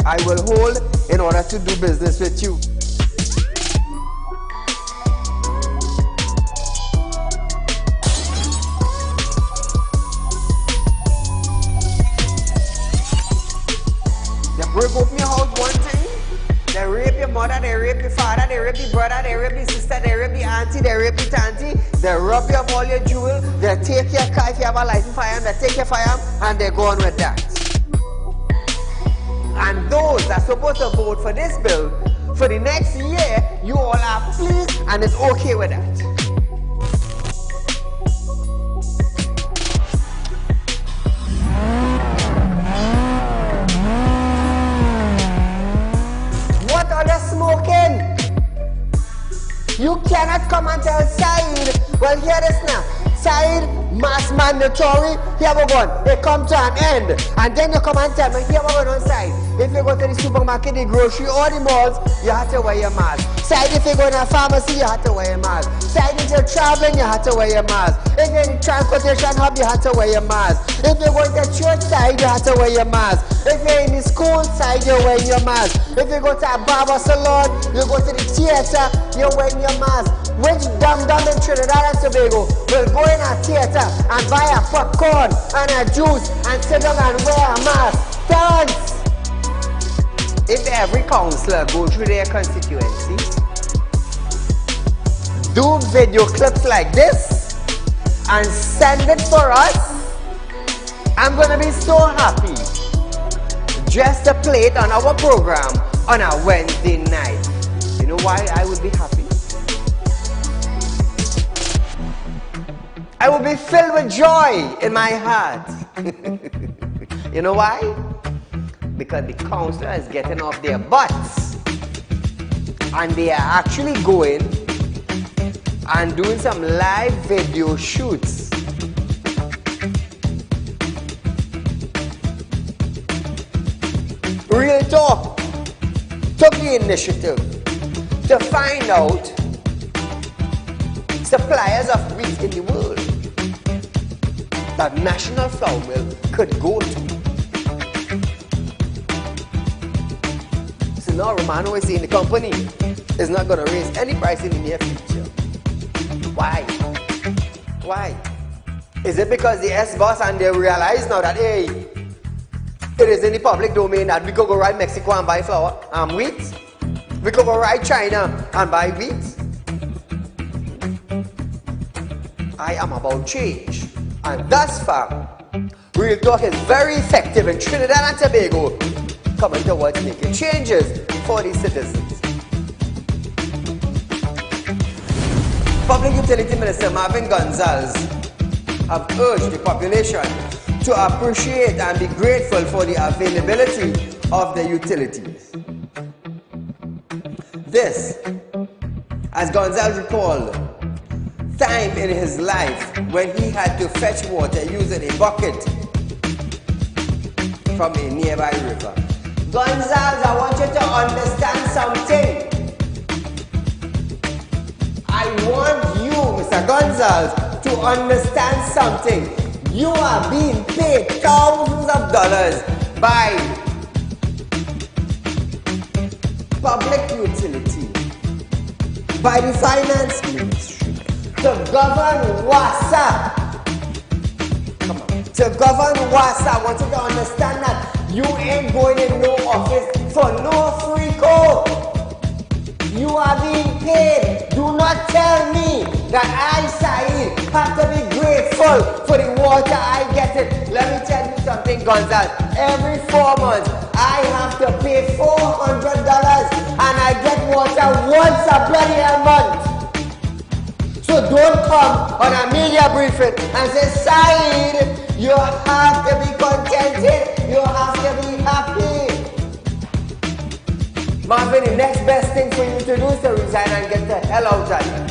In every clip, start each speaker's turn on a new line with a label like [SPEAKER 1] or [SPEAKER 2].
[SPEAKER 1] I will hold in order to do business with you. They break open your house one time, they rape your mother, they rape your father, they rape your brother, they rape your sister, they rape your auntie, they rape your auntie, they rob you of all your jewels, they take your car if you have a license firearm, they take your firearm and they go on with that. And those that are supposed to vote for this bill, for the next year, you all are pleased and it's okay with that. What are they smoking? You cannot come and tell Saieed, well hear this now, Saieed, mass mandatory, here we go, it come to an end. And then you come and tell me, here we go on side. If you go to the supermarket, the grocery, or the malls, you have to wear your mask. Saieed, if you go in a pharmacy, you have to wear your mask. Saieed, if you're traveling, you have to wear your mask. If you're in the transportation hub, you have to wear your mask. If you go to the church side, you have to wear your mask. If you're in the school side, you're wearing your mask. If you go to a barber salon, you go to the theater, you're wearing your mask. Which dum-dum in Trinidad and Tobago will go in a theater and buy a popcorn and a juice and sit down and wear a mask? Thanks! If every councillor go through their constituency, do video clips like this and send it for us, I'm gonna be so happy just to play it on our program on a Wednesday night. You know why I would be happy? I will be filled with joy in my heart. You know why? Because the councillor is getting off their butts and they are actually going and doing some live video shoots. Real Talk took the initiative to find out suppliers of wheat in the world that National Flour Mill could go to. So now Romano is saying the company is not going to raise any price in the near future. Why? Why? Is it because the S-boss and they realize now that, hey, it is in the public domain that we could go right Mexico and buy flour and wheat? We could go right China and buy wheat? I am about change. And thus far, Real Talk is very effective in Trinidad and Tobago, coming towards making changes for the citizens. Public Utility Minister Marvin Gonzalez have urged the population to appreciate and be grateful for the availability of the utilities. This, as Gonzalez recalled, time in his life when he had to fetch water using a bucket from a nearby river. Gonzalez, I want you to understand something. I want you, Mr. Gonzalez, to understand something. You are being paid thousands of dollars by public utility, by the finance ministry, to govern WASA. Come on. To govern WASA, I want you to understand that you ain't going in no office for no free code. You are being paid. Do not tell me that I, Saieed, have to be grateful for the water I get it. Let me tell you something, Gonzalez. Every 4 months, I have to pay $400 and I get water once a bloody month. So don't come on a media briefing and say, Saieed, you have to be contented. You have to be happy. Marvin, the next best thing for you to do is to resign and get the hell out of here.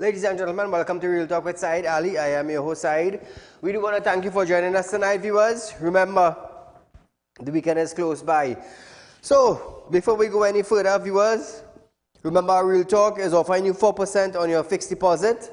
[SPEAKER 1] Ladies and gentlemen, welcome to Real Talk with Saieed Ali. I am your host, Saieed. We do want to thank you for joining us tonight, viewers. Remember, the weekend is close by. So, before we go any further, viewers, remember Real Talk is offering you 4% on your fixed deposit.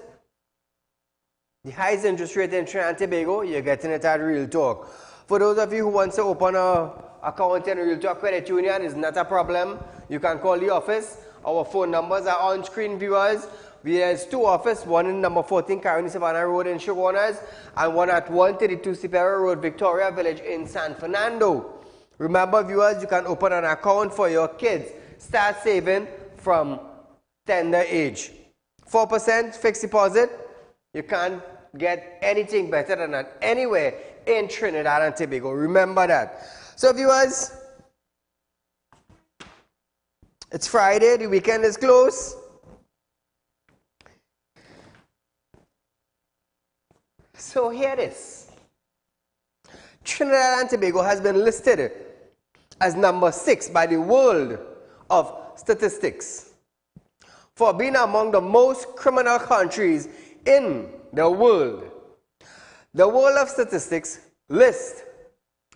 [SPEAKER 1] The highest interest rate in Trinidad and Tobago, you're getting it at Real Talk. For those of you who want to open an account in Real Talk Credit Union, it's not a problem. You can call the office. Our phone numbers are on screen, viewers. There's two offices, one in number 14 Caroni Savannah Road in Shogunas and one at 132 Superior Road, Victoria Village in San Fernando. Remember, viewers, you can open an account for your kids. Start saving from tender age. 4% fixed deposit. You can't get anything better than that anywhere in Trinidad and Tobago. Remember that. So, viewers, it's Friday. The weekend is close. So here it is. Trinidad and Tobago has been listed as number 6 by the World of Statistics for being among the most criminal countries in the world. The World of Statistics list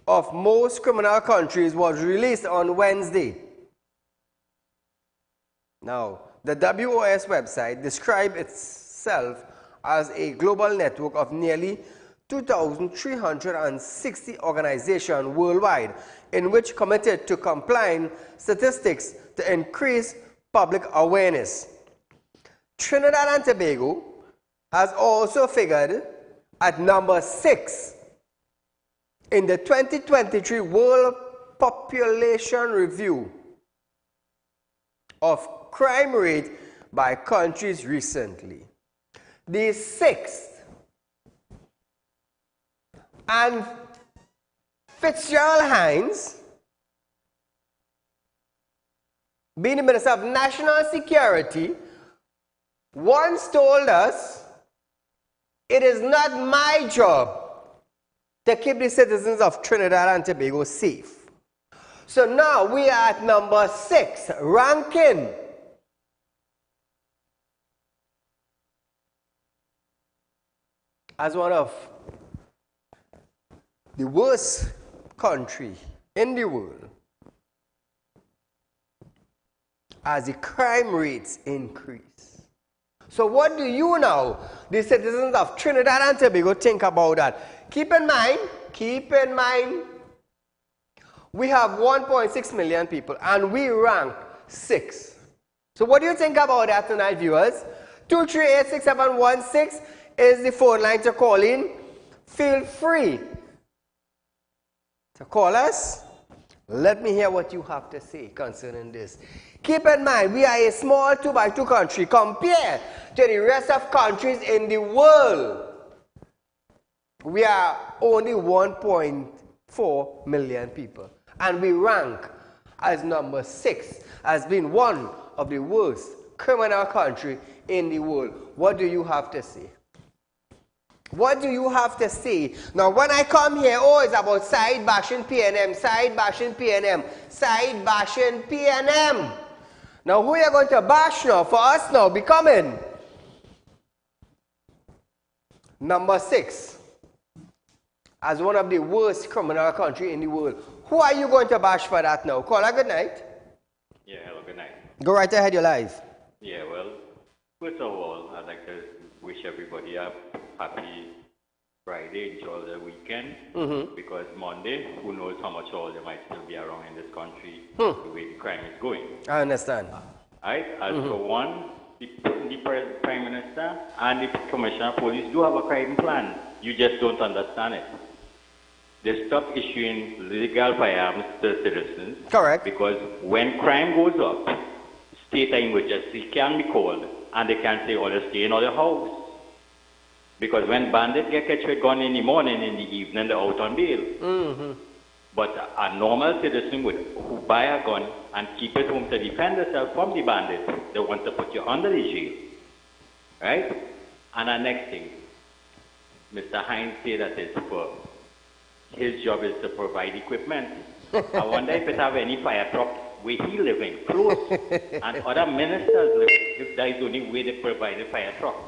[SPEAKER 1] of most criminal countries was released on Wednesday. Now, the WOS website described itself as a global network of nearly 2,360 organizations worldwide, in which committed to compiling statistics to increase public awareness. Trinidad and Tobago has also figured at number 6 in the 2023 World Population Review of crime rate by countries recently. The 6th, and Fitzgerald Hines, being the Minister of National Security, once told us, it is not my job to keep the citizens of Trinidad and Tobago safe. So now we are at number 6, ranking as one of the worst country in the world as the crime rates increase. So what do you now, the citizens of Trinidad and Tobago, think about that? Keep in mind, we have 1.6 million people and we rank 6. So what do you think about that tonight, viewers? 2386716 is the phone line to call in. Feel free to call us. Let me hear what you have to say concerning this. Keep in mind, we are a small 2x2 country compared to the rest of countries in the world. We are only 1.4 million people. And we rank as number 6, as being one of the worst criminal countries in the world. What do you have to say? What do you have to say? Now, when I come here, it's about side bashing PNM, side bashing PNM, side bashing PNM. Now, who are you going to bash now? For us now, becoming number 6 as one of the worst criminal countries in the world. Who are you going to bash for that now? Caller, good night.
[SPEAKER 2] Yeah, hello, good night.
[SPEAKER 1] Go right ahead, you're live.
[SPEAKER 2] Yeah, well, first of all, I'd like to wish everybody a happy Friday, enjoy the weekend, because Monday, who knows how much all there might still be around in this country, the way the crime is going.
[SPEAKER 1] I understand.
[SPEAKER 2] Right? As for one, the Prime Minister and the Commissioner of Police do have a crime plan. You just don't understand it. They stop issuing legal firearms to citizens.
[SPEAKER 1] Correct.
[SPEAKER 2] Because when crime goes up, state emergency can be called, and they can say, "Oh, stay in your house." Because when bandits get catch with gun in the morning, in the evening, they're out on bail. But a normal citizen who buy a gun and keep it home to defend themselves from the bandits, they want to put you under the jail. Right? And the next thing, Mr. Hines said that it's for his job is to provide equipment. I wonder if it have any fire truck where he living, close, and other ministers living, if that is the only way they provide the fire trucks.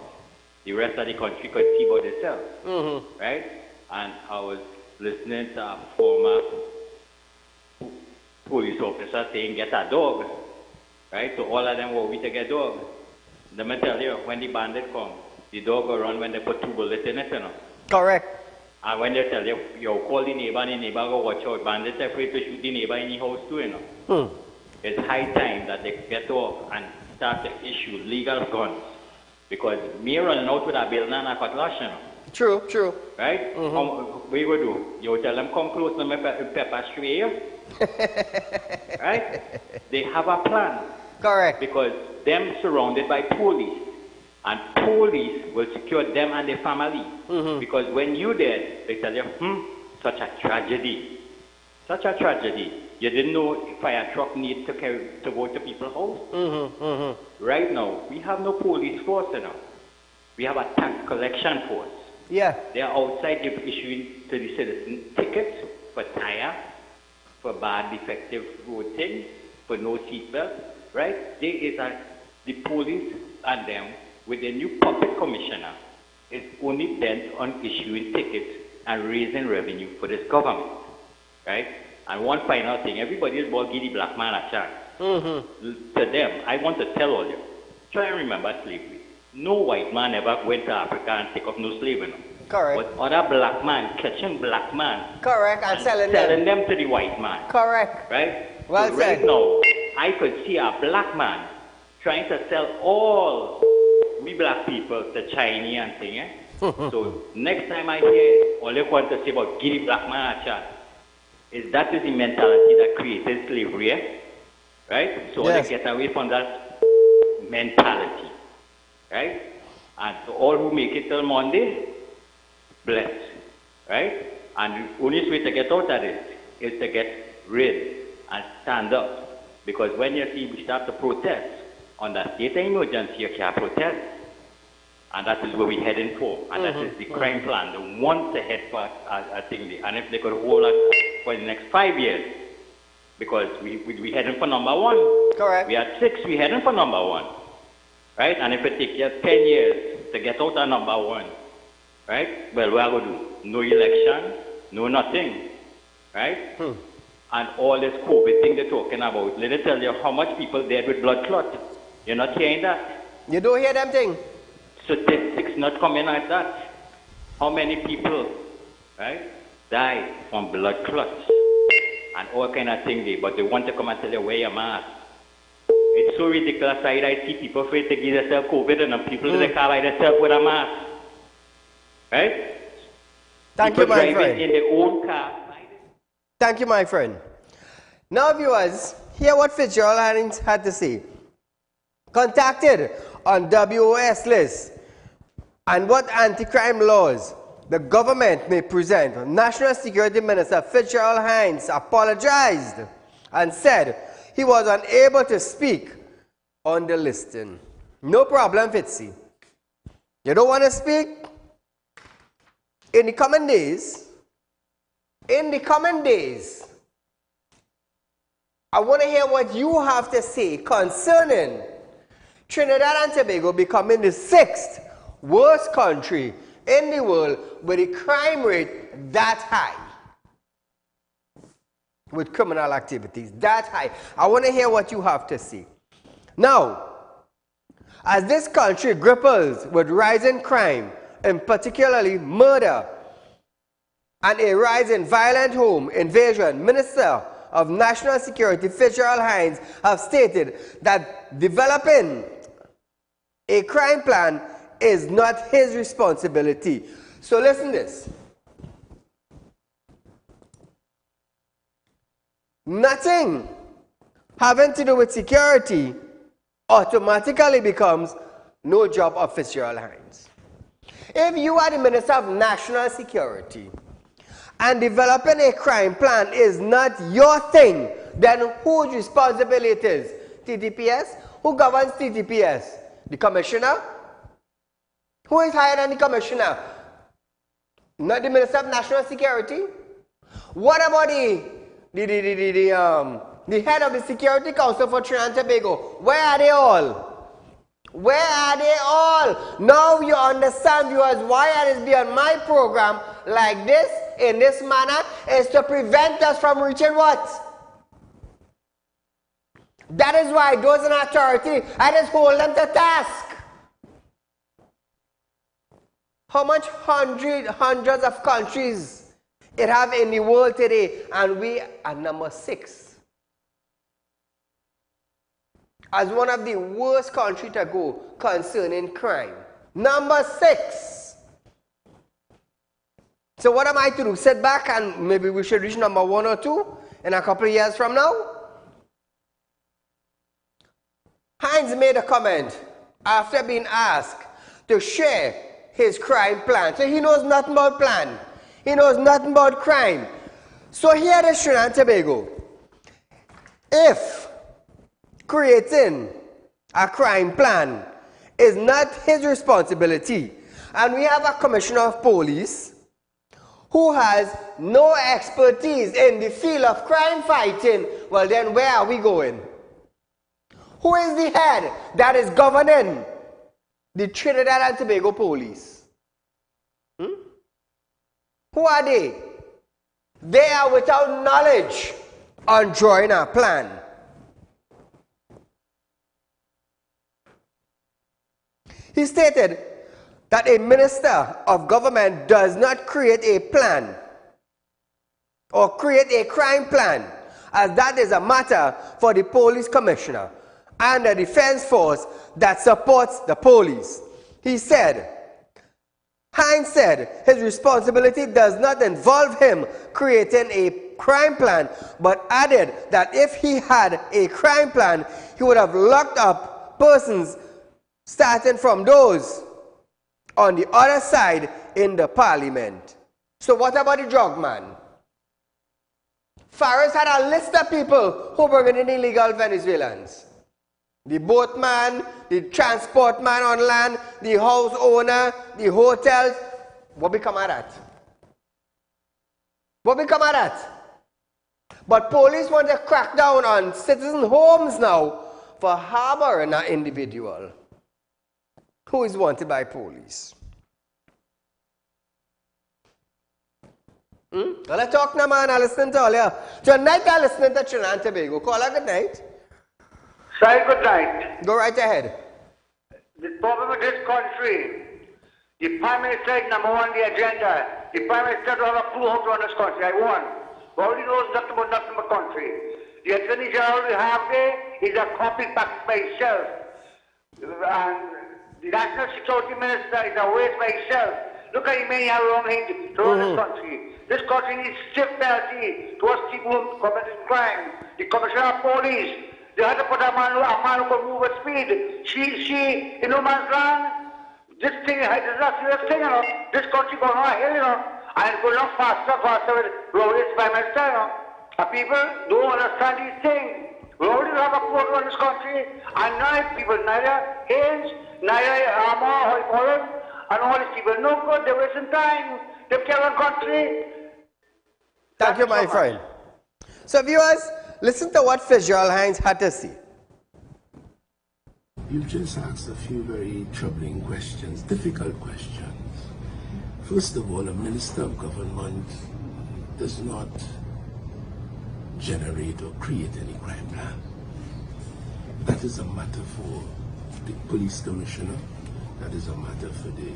[SPEAKER 2] The rest of the country could see about themselves, right? And I was listening to a former police officer saying, get a dog, right? So all of them were we to get dog. Let me tell you, when the bandit come, the dog will run when they put 2 bullets in it, you know.
[SPEAKER 1] Correct.
[SPEAKER 2] And when they tell you, you call the neighbor and the neighbor go watch out, bandits are afraid to shoot the neighbor in the house too, you know. It's high time that they get off and start to issue legal guns. Because me running out with a building and a cutlass, you know.
[SPEAKER 1] True, true.
[SPEAKER 2] Right? What you do? You tell them come close to me pepper spray you. Right? They have a plan.
[SPEAKER 1] Correct.
[SPEAKER 2] Because them surrounded by police. And police will secure them and their family. Because when you dead, they tell you, such a tragedy. Such a tragedy. You didn't know fire truck needs to go to people's house. Right now, we have no police force now. We have a tax collection force.
[SPEAKER 1] Yeah.
[SPEAKER 2] They are outside issuing to the citizen tickets for tire, for bad defective road things, for no seatbelt. Right? The police and them with the new public commissioner is only bent on issuing tickets and raising revenue for this government. Right? And one final thing, everybody is about give the black man a chance. To them, I want to tell all you, try and remember slavery. No white man ever went to Africa and take up no slave.
[SPEAKER 1] Correct.
[SPEAKER 2] But other black man catching black man.
[SPEAKER 1] Correct, and selling
[SPEAKER 2] them to the white man.
[SPEAKER 1] Correct.
[SPEAKER 2] Right?
[SPEAKER 1] Well
[SPEAKER 2] so
[SPEAKER 1] said.
[SPEAKER 2] Right now, I could see a black man trying to sell all we black people to Chinese and thing. So next time I hear all you want to say about give the black man a chance, that is the mentality that created slavery, right? So
[SPEAKER 1] yes.
[SPEAKER 2] they get away from that mentality, right? And so all who make it till Monday, blessed, right? And the only way to get out of this is to get rid and stand up. Because when you see we start to protest, on that state of emergency you can't protest. And that is where we're heading for. And that is the crime plan. They want to head for a thing. And if they could hold us for the next 5 years, because we heading for number 1. Correct. We are 6, we heading for number 1. Right? And if it takes just 10 years to get out of number 1, right? Well, what are we going to do? No election, no nothing. Right? And all this COVID thing they're talking about. Let me tell you how much people dead with blood clot. You're not hearing that?
[SPEAKER 1] You don't hear them thing?
[SPEAKER 2] Statistics not coming like that. How many people, right, die from blood clots and all kind of things, but they want to come and tell you wear your mask. It's so ridiculous. I see people afraid to give themselves COVID and people they can't buy themselves with a mask. Right?
[SPEAKER 1] Thank
[SPEAKER 2] people
[SPEAKER 1] you, my friend.
[SPEAKER 2] in their own car.
[SPEAKER 1] Thank you, my friend. Now, viewers, hear what Fitzgerald Hannings had to say. Contacted on WOS list and what anti-crime laws the government may present, National Security Minister Fitzgerald Hannings apologized and said he was unable to speak on the listing. No problem, Fitzy. You don't want to speak? In the coming days, I want to hear what you have to say concerning Trinidad and Tobago becoming the 6th worst country in the world with a crime rate that high. With criminal activities that high. I want to hear what you have to say. Now, as this country grapples with rising crime, and particularly murder, and a rise in violent home invasion, Minister of National Security Fitzgerald Hannings have stated that developing a crime plan is not his responsibility. So listen to this. Nothing having to do with security automatically becomes no job of Fitzgerald Hannings. If you are the Minister of National Security and developing a crime plan is not your thing, then whose responsibility it is? TTPS? Who governs TTPS? The commissioner? Who is higher than the commissioner? Not the Minister of National Security? What about the the head of the Security Council for Trinidad and Tobago. Where are they all? Where are they all? Now you understand, viewers, why I is be on my program like this, in this manner, is to prevent us from reaching what? That is why those in authority, I just hold them to task. How much hundreds of countries it have in the world today, and we are number 6. As one of the worst countries to go concerning crime. Number 6. So what am I to do? Sit back and maybe we should reach number 1 or 2 in a couple of years from now? Hines made a comment after being asked to share his crime plan. So he knows nothing about plan. He knows nothing about crime. So here is Trinidad and Tobago. If creating a crime plan is not his responsibility, and we have a commissioner of police who has no expertise in the field of crime fighting, well then where are we going? Who is the head that is governing the Trinidad and Tobago police? Who are they? They are without knowledge on drawing a plan. He stated that a minister of government does not create a plan or create a crime plan, as that is a matter for the police commissioner and the defense force that supports the police. He said, Hines said his responsibility does not involve him creating a crime plan, but added that if he had a crime plan, he would have locked up persons starting from those on the other side in the parliament. So what about the drug man? Faris had a list of people who bring in illegal Venezuelans. The boatman, the transport man on land, the house owner, the hotels. What become of that? What become of that? But police want to crack down on citizen homes now for harboring an individual who is wanted by police. Well, let's talk now, man. I listen to all you. Tonight I listen to Trinidad and Tobago. Call her good night.
[SPEAKER 3] Say good night.
[SPEAKER 1] Go right ahead.
[SPEAKER 3] The problem with this country, the Prime Minister is number 1 on the agenda. The Prime Minister doesn't have a clue how to run this country. I won. All he knows nothing about country. The Attorney General we have there is a complete package by himself. And the National Security Minister is a waste by himself. Look at how many have wrong him to run this country. This country needs stiff penalty towards people who committed crime. The Commissioner of Police, they had to put a man who could move at speed. She, in no man's land, this thing is a serious thing, you know. This country going on here, you know. And it's going on faster with roads by minister, you know. And people don't understand these things. We already have a court on this country, and now people, neither Haynes, neither Holland, and all these people, no good, they're wasting time. They care on country.
[SPEAKER 1] Thank you, my friend. So viewers, listen to what Fitzgerald Hines had to say.
[SPEAKER 4] You've just asked a few very troubling questions, difficult questions. First of all, a minister of government does not generate or create any crime plan. That is a matter for the police commissioner. That is a matter for the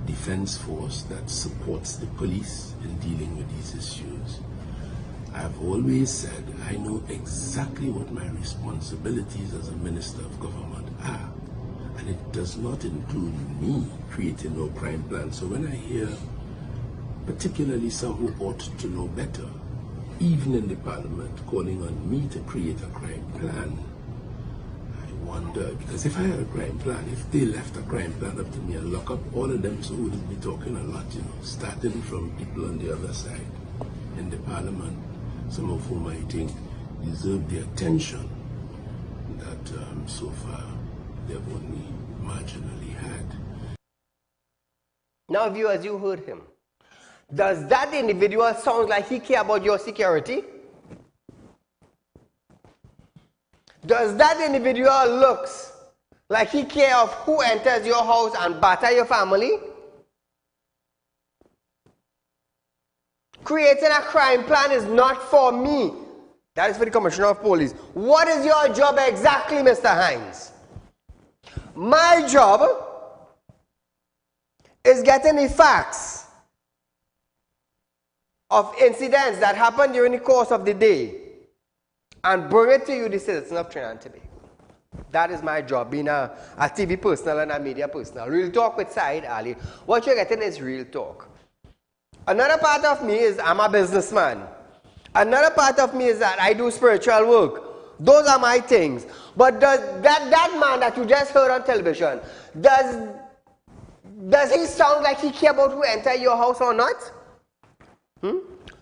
[SPEAKER 4] defense force that supports the police in dealing with these issues. I've always said I know exactly what my responsibilities as a minister of government are, and it does not include me creating no crime plan. So when I hear particularly some who ought to know better, even in the parliament, calling on me to create a crime plan, I wonder, because if I had a crime plan, if they left a crime plan up to me and lock up all of them, so we would be talking a lot, you know, starting from people on the other side in the parliament, some of whom I think deserve the attention that so far they've only marginally had.
[SPEAKER 1] Now viewers, you heard him. Does that individual sound like he care about your security? Does that individual looks like he care of who enters your house and batter your family? Creating a crime plan is not for me. That is for the Commissioner of Police. What is your job exactly, Mr. Hines? My job is getting the facts of incidents that happened during the course of the day and bring it to you, the citizens of Trinidad and Tobago. That is my job, being a TV personal and a media personal. Real talk with Saieed Ali. What you're getting is real talk. Another part of me is I'm a businessman. Another part of me is that I do spiritual work. Those are my things. But does that man that you just heard on television, does he sound like he care about who enter your house or not?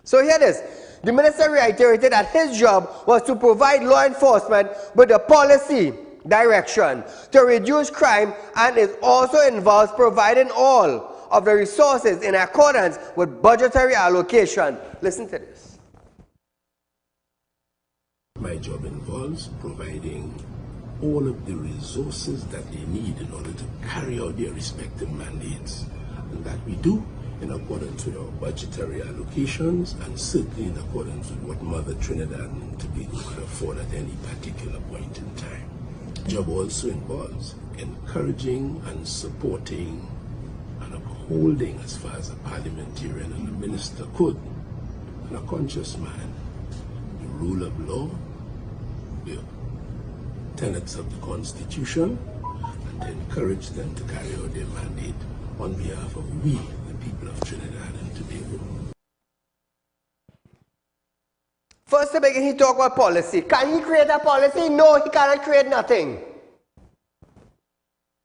[SPEAKER 1] So here it is. The minister reiterated that his job was to provide law enforcement with a policy direction to reduce crime, and it also involves providing all of the resources in accordance with budgetary allocation. Listen to this.
[SPEAKER 4] My job involves providing all of the resources that they need in order to carry out their respective mandates, and that we do in accordance with our budgetary allocations and certainly in accordance with what Mother Trinidad and Tobago could afford at any particular point in time. The job also involves encouraging and supporting and upholding, as far as a parliamentarian and a minister could, and a conscious man, the rule of law, the tenets of the Constitution, and to encourage them to carry out their mandate on behalf of we, the people of Trinidad and Tobago.
[SPEAKER 1] First to begin, he talked about policy. Can he create a policy? No, he cannot create nothing.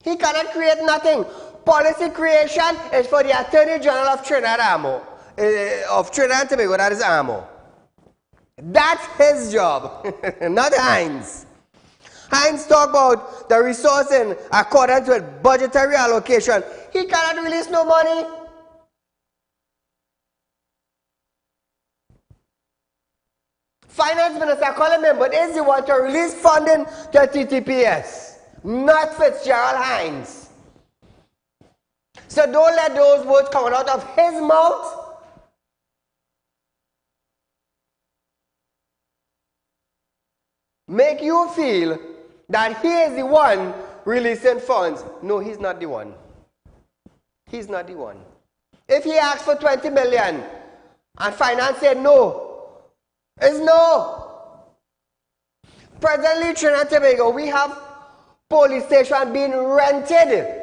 [SPEAKER 1] He cannot create nothing. Policy creation is for the Attorney General of Trinidad and Tobago, that is AMO. That's his job, not Hines. Hines talked about the resource in accordance with budgetary allocation. He cannot release no money. Finance Minister calling him, but is the one to release funding to TTPS, not Fitzgerald Hines. So don't let those words come out of his mouth. Make you feel that he is the one releasing funds. No, he's not the one. He's not the one. If he asked for 20 million and finance said no, it's no. Presently, Trinidad and Tobago, we have police stations being rented.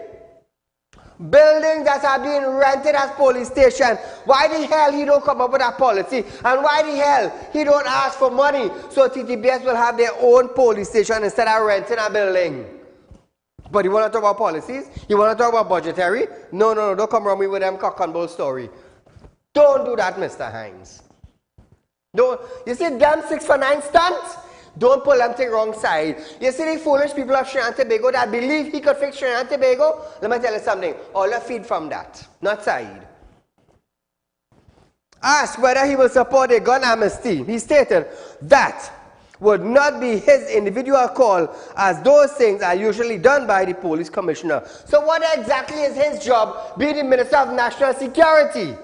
[SPEAKER 1] Buildings that are being rented as police stations. Why the hell he don't come up with a policy? And why the hell he don't ask for money so TTPS will have their own police station instead of renting a building? But you want to talk about policies? You want to talk about budgetary? No, don't come around me with them cock and bull story. Don't do that, Mr. Hines. Don't. You see them 6 for 9 stunts? Don't pull them to the wrong side. You see the foolish people of Trinidad and Tobago that believe he could fix Trinidad and Tobago? Let me tell you something. All the feed from that, not Saieed. Asked whether he will support a gun amnesty, he stated that would not be his individual call, as those things are usually done by the police commissioner. So what exactly is his job, being the Minister of National Security?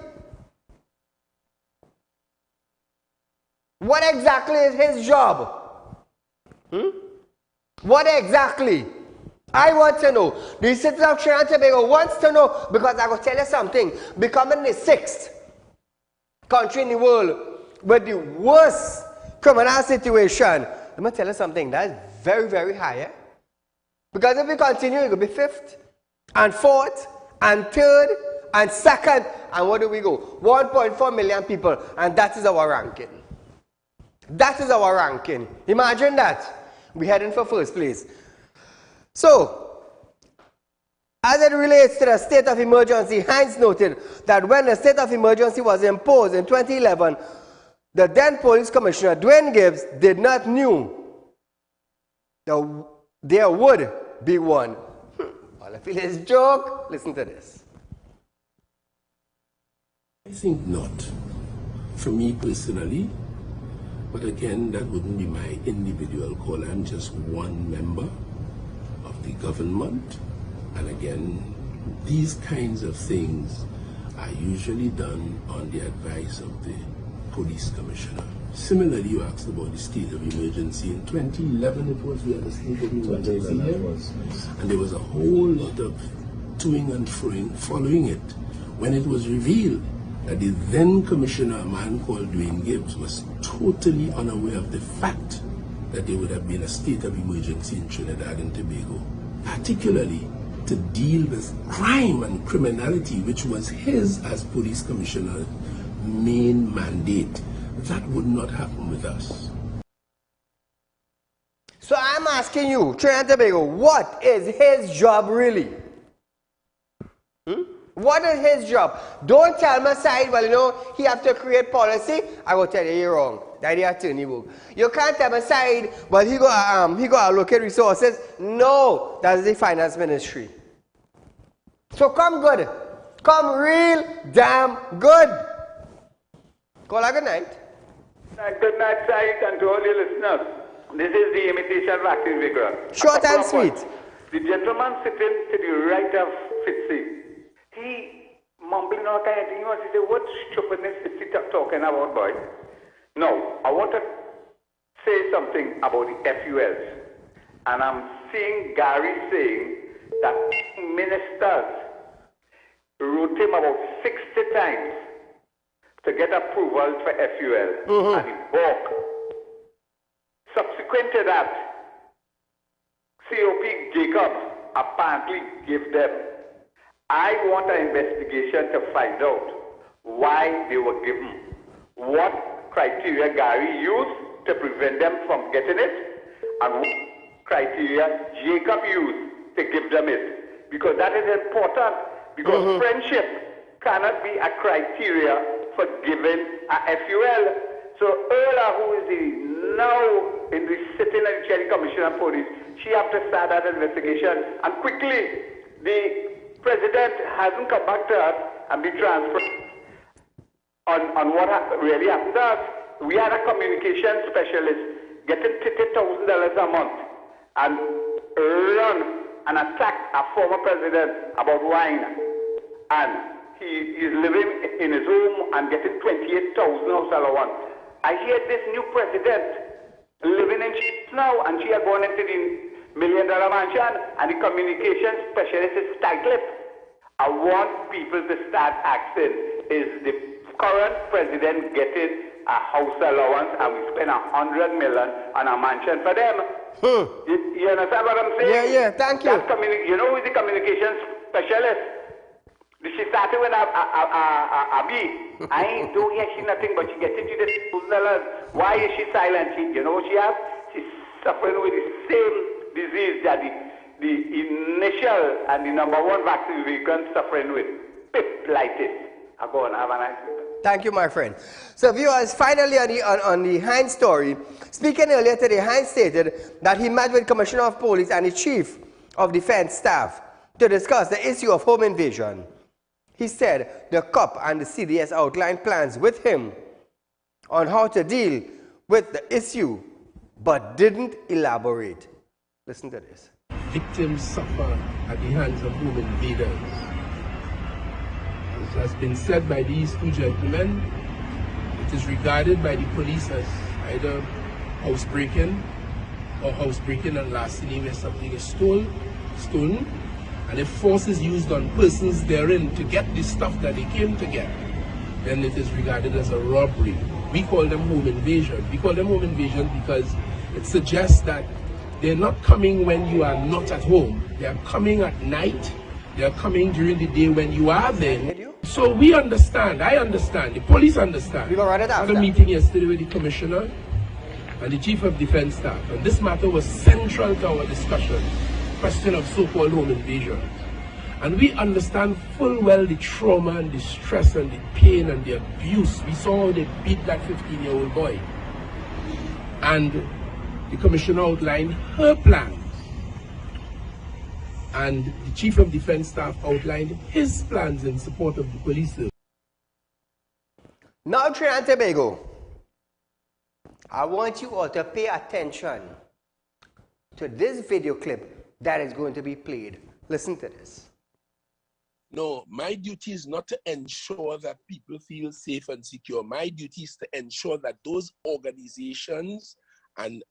[SPEAKER 1] What exactly is his job? What exactly? I want to know. The citizens of Trinidad and Tobago wants to know, because I will tell you something. Becoming the 6th country in the world with the worst criminal situation. Let me tell you something. That is very, very high. Eh? Because if we continue, it will be 5th and 4th and 3rd and 2nd. And where do we go? 1.4 million people. And that is our ranking. That is our ranking. Imagine that. We're heading for first place. So, as it relates to the state of emergency, Hines noted that when the state of emergency was imposed in 2011, the then police commissioner, Dwayne Gibbs, did not knew that there would be one. All I feel is joke. Listen to this.
[SPEAKER 4] I think not. For me personally, But again, that wouldn't be my individual call. I'm just one member of the government. And again, these kinds of things are usually done on the advice of the police commissioner. Similarly, you asked about the state of emergency. In 2011 it was, we had a state of emergency here. And there was a whole lot of toing and froing following it, when it was revealed that the then commissioner, a man called Dwayne Gibbs, was totally unaware of the fact that there would have been a state of emergency in Trinidad and Tobago, particularly to deal with crime and criminality, which was his, as police commissioner, main mandate. That would not happen with us.
[SPEAKER 1] So I'm asking you, Trinidad and Tobago, what is his job really? What is his job? Don't tell me, Saieed, well, you know, he have to create policy. I will tell you, you're wrong. That's the attorney work. You can't tell me, Saieed, well, he go allocate resources. No, that's the finance ministry. So come good. Come real damn good. Call a good night.
[SPEAKER 5] Good night, Saieed, and to all your listeners. This is the imitation vaccine vigor.
[SPEAKER 1] Short and sweet.
[SPEAKER 5] The gentleman sitting to the right of Fitzy, he mumbling all kind of thing. He said, what stupidness is he talking about, boy? No, I want to say something about the FULs. And I'm seeing Gary saying that ministers wrote him about 60 times to get approval for FUL, and he balked. Subsequent to that, COP Jacob apparently gave them. I want an investigation to find out why they were given, what criteria Gary used to prevent them from getting it, and what criteria Jacob used to give them it. Because that is important, because friendship cannot be a criteria for giving a FUL. So Erla, who is now in the sitting and chairing commissioner of police, she have to start that investigation. And quickly, the president hasn't come back to us and be transferred on what really happened to us. We had a communication specialist getting $50,000 a month and run and attack a former president about wine. And he is living in his home and getting 28,000 house allowance. I hear this new president living in now, and she has gone into the $1 million mansion, and the communication specialist is tight-lipped. I want people to start asking, is the current president getting a house allowance, and we spend $100 million on a mansion for them? You understand what I'm saying?
[SPEAKER 1] Yeah, thank you.
[SPEAKER 5] You know who is the communications specialist? She started with Abi. I ain't doing she nothing, but she gets into the $2,000. Why is she silent? You know what she has? She's suffering with the same disease that the initial and the #1 vaccine we're suffering with. Piplitis. I go on, have a nice day.
[SPEAKER 1] Thank you, my friend. So viewers, finally on the Hines story, speaking earlier today, Hines stated that he met with Commissioner of Police and the Chief of Defense Staff to discuss the issue of home invasion. He said the COP and the CDS outlined plans with him on how to deal with the issue, but didn't elaborate. Listen to this.
[SPEAKER 4] Victims suffer at the hands of home invaders. As has been said by these two gentlemen, it is regarded by the police as either housebreaking or housebreaking and larceny where something is stolen. And if force is used on persons therein to get the stuff that they came to get, then it is regarded as a robbery. We call them home invasion. We call them home invasion because it suggests that they're not coming when you are not at home. They are coming at night. They are coming during the day when you are there. So we understand, I understand, the police understand.
[SPEAKER 1] We were right at
[SPEAKER 4] I had a meeting yesterday with the commissioner and the chief of defense staff, and this matter was central to our discussion. Question of so-called home invasion. And we understand full well the trauma and the stress and the pain and the abuse. We saw how they beat that 15-year-old boy. And the commissioner outlined her plans. And the chief of defense staff outlined his plans in support of the police service.
[SPEAKER 1] Now Trinidad and Tobago, I want you all to pay attention to this video clip that is going to be played. Listen to this.
[SPEAKER 4] No, my duty is not to ensure that people feel safe and secure. My duty is to ensure that those organizations and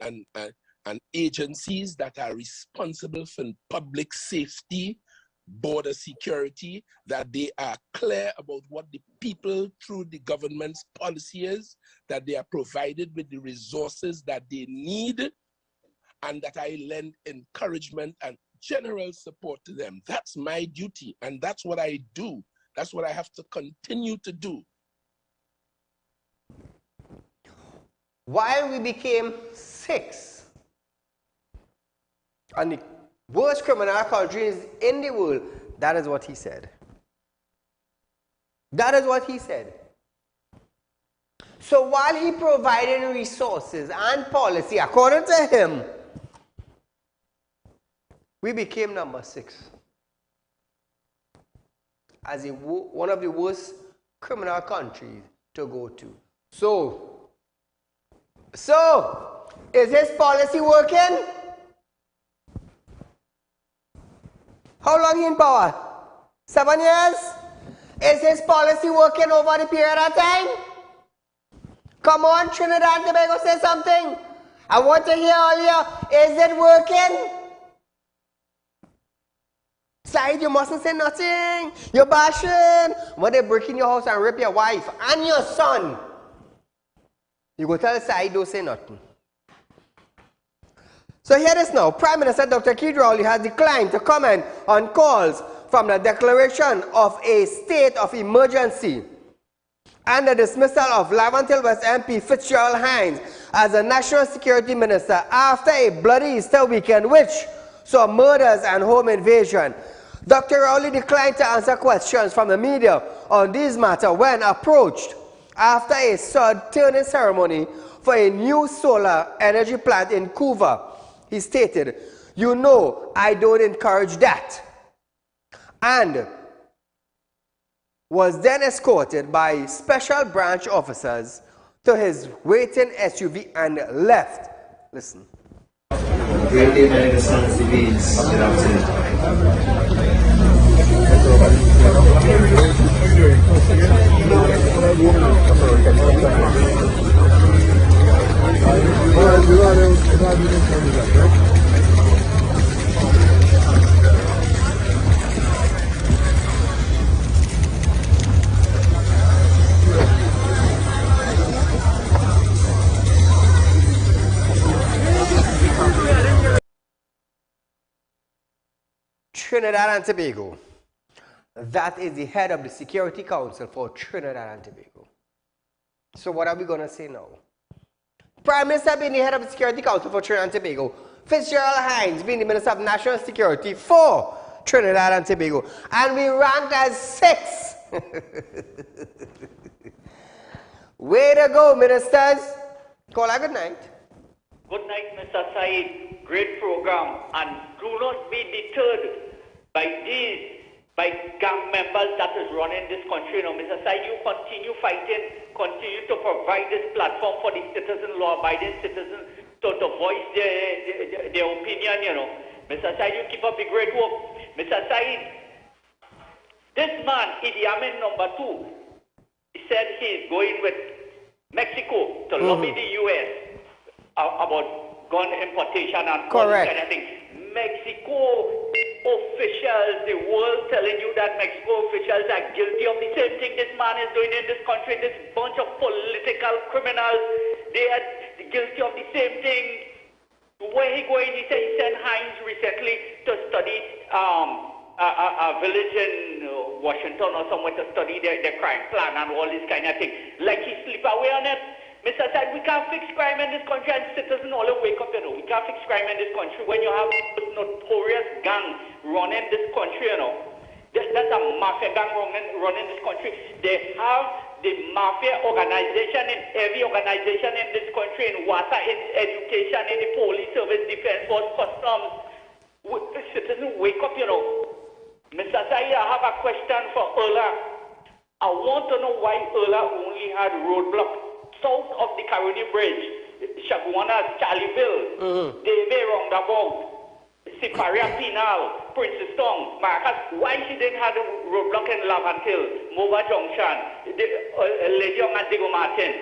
[SPEAKER 4] agencies that are responsible for public safety, border security, that they are clear about what the people through the government's policy is, that they are provided with the resources that they need, and that I lend encouragement and general support to them. That's my duty, and that's what I do. That's what I have to continue to do.
[SPEAKER 1] While we became 6 on the worst criminal countries in the world, that is what he said. That is what he said. So while he provided resources and policy, according to him, we became number 6 as one of the worst criminal countries to go to. So is his policy working? How long he in power? 7 years? Is his policy working over the period of time? Come on, Trinidad and Tobago, say something. I want to hear all you. Is it working? Said, you mustn't say nothing. You're bashing. When they break in your house and rape your wife and your son, you go tell Said, don't say nothing. So hear this now. Prime Minister Dr. Saieed has declined to comment on calls from the declaration of a state of emergency and the dismissal of Laventille West MP Fitzgerald Hines as the National Security Minister after a bloody Easter weekend which saw murders and home invasion. Dr. Rowley declined to answer questions from the media on these matters when approached after a sod turning ceremony for a new solar energy plant in Couva. He stated, "You know, I don't encourage that," and was then escorted by special branch officers to his waiting SUV and left. Listen.
[SPEAKER 6] Great day, my sons, the beans. Good afternoon.
[SPEAKER 1] Trinidad and Tobago. That is the head of the Security Council for Trinidad and Tobago. So what are we going to say now? Prime Minister being the head of the Security Council for Trinidad and Tobago. Fitzgerald Hines being the Minister of National Security for Trinidad and Tobago. And we ranked as 6. Way to go, ministers. Call a good night.
[SPEAKER 7] Good night, Mr. Saeed. Great program. And do not be deterred by gang members that is running this country. Now, Mr. Saeed, you continue fighting, continue to provide this platform for the citizen, law-abiding citizens to voice their opinion, you know. Mr. Saeed, you keep up the great work. Mr. Saeed, this man, Idi Amin #2, he said he is going with Mexico to lobby the U.S. about gun importation and all this kind of thing. Mexico officials, the world telling you that Mexico officials are guilty of the same thing this man is doing in this country. This bunch of political criminals, they are guilty of the same thing. Where he going? He said he sent Hines recently to study a village in Washington or somewhere to study their crime plan and all this kind of thing. Like he slip away on it. Mr. Said, we can't fix crime in this country, and citizens all wake up, you know. We can't fix crime in this country when you have this notorious gang running this country, you know. That's a mafia gang running this country. They have the mafia organization in every organization in this country, in water, in education, in the police service, defense force, customs. Citizens wake up, you know. Mr. Said, I have a question for Ola. I want to know why Ola only had roadblock south of the Caroni Bridge. Chaguanas, Charlieville, Davey Roundabout, Siparia Pinal, Princeton, Maracas. Why she didn't have a roadblock in Lavantil, Mova Junction, Legion and Diego Martin?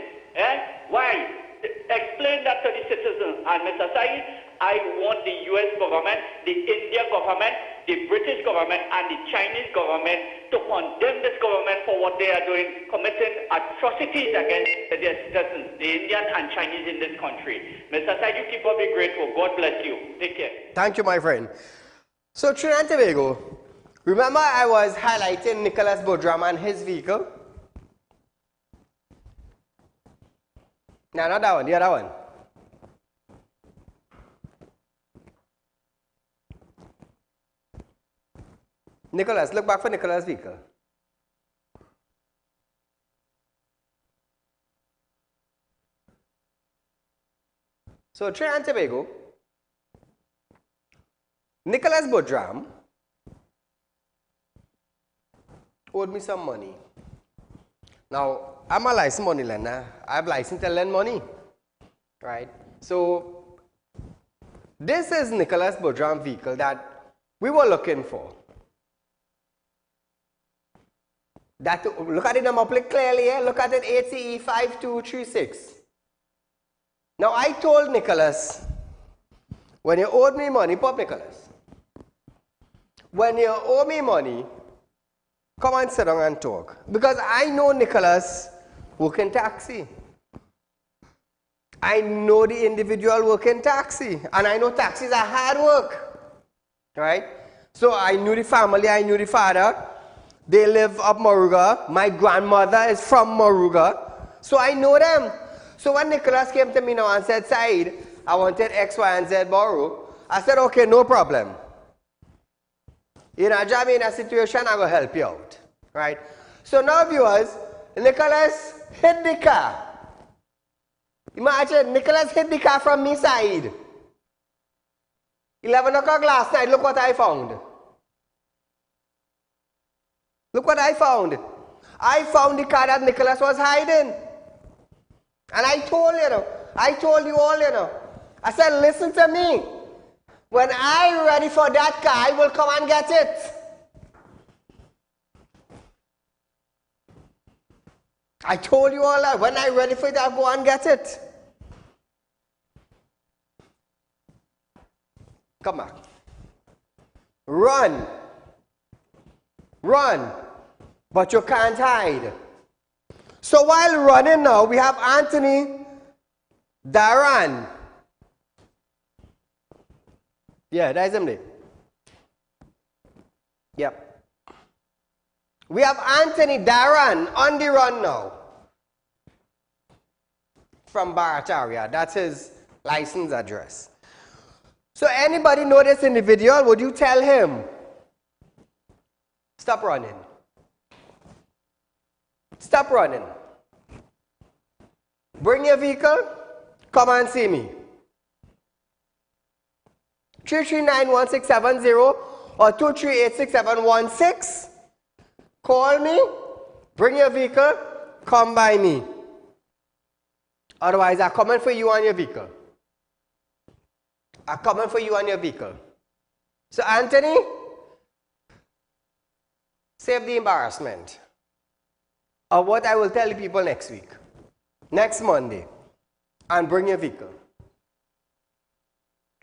[SPEAKER 7] Why? Explain that to the citizens. And Mr. Saeed, I want the U.S. government, the Indian government, the British government, and the Chinese government to condemn this government for what they are doing, committing atrocities against their citizens, the Indian and Chinese in this country. Mr. Saeed, you keep up being grateful. God bless you. Take care.
[SPEAKER 1] Thank you, my friend. So, Trinidad and Tobago, remember I was highlighting Nicholas Bodram and his vehicle? No, not that one, the other one. Nicholas, look back for Nicholas' vehicle. So, Trinidad and Tobago, Nicholas Bodram owed me some money. Now, I'm a licensed money lender. I have license to lend money, right? So, this is Nicholas Bodram's vehicle that we were looking for. Look at the number plate clearly, eh? Look at it, ACE 5236. Now, I told Nicholas, when you owed me money, Pop Nicholas, when you owe me money, come and sit down and talk. Because I know Nicholas working taxi. I know the individual working taxi. And I know taxis are hard work. Right? So I knew the family, I knew the father. They live up Moruga. My grandmother is from Moruga. So I know them. So when Nicholas came to me now and said, Saeed, I wanted X, Y, and Z borrow, I said, okay, no problem. You know, jam in a situation, I will help you out. Right? So now, viewers, Nicholas hit the car. Imagine, Nicholas hit the car from me side. 11 o'clock last night, look what I found. Look what I found. I found the car that Nicholas was hiding. And I told you all, I said, listen to me. When I'm ready for that car, I will come and get it. I told you all that. When I'm ready for it, I'll go and get it. Come back. Run. Run. But you can't hide. So while running now, we have Anthony Daran. Yeah, that's him there. Yep. We have Anthony Daran on the run now. From Barataria. That's his license address. So anybody know this individual? Would you tell him? Stop running. Stop running. Bring your vehicle. Come and see me. 3391670 or 2386716. Call me. Bring your vehicle. Come by me. Otherwise, I'm coming for you on your vehicle. I'm coming for you on your vehicle. So, Anthony, save the embarrassment of what I will tell the people next week, next Monday, and bring your vehicle.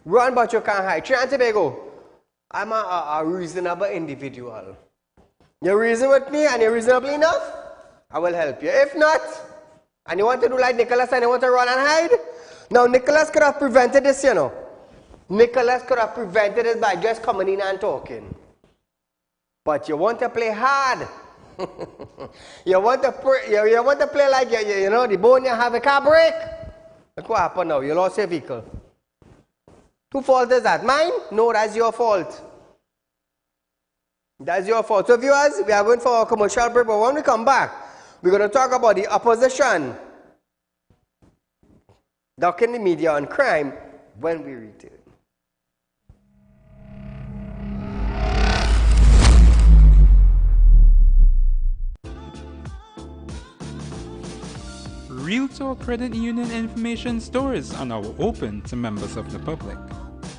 [SPEAKER 1] Run, but you can't hide. Trinidad and Tobago, I'm a reasonable individual. You reason with me and you're reasonable enough, I will help you. If not, and you want to do like Nicholas and you want to run and hide, now Nicholas could have prevented this, you know. Nicholas could have prevented it by just coming in and talking. But you want to play hard. you want to play like, you know, the bone you have a car brake. Look what happened now. You lost your vehicle. Whose fault is that? Mine? No, that's your fault. That's your fault. So viewers, we are going for a commercial break, but when we come back, we're going to talk about the opposition ducking the media on crime when we return.
[SPEAKER 8] Real RealTalk Credit Union information stores are now open to members of the public.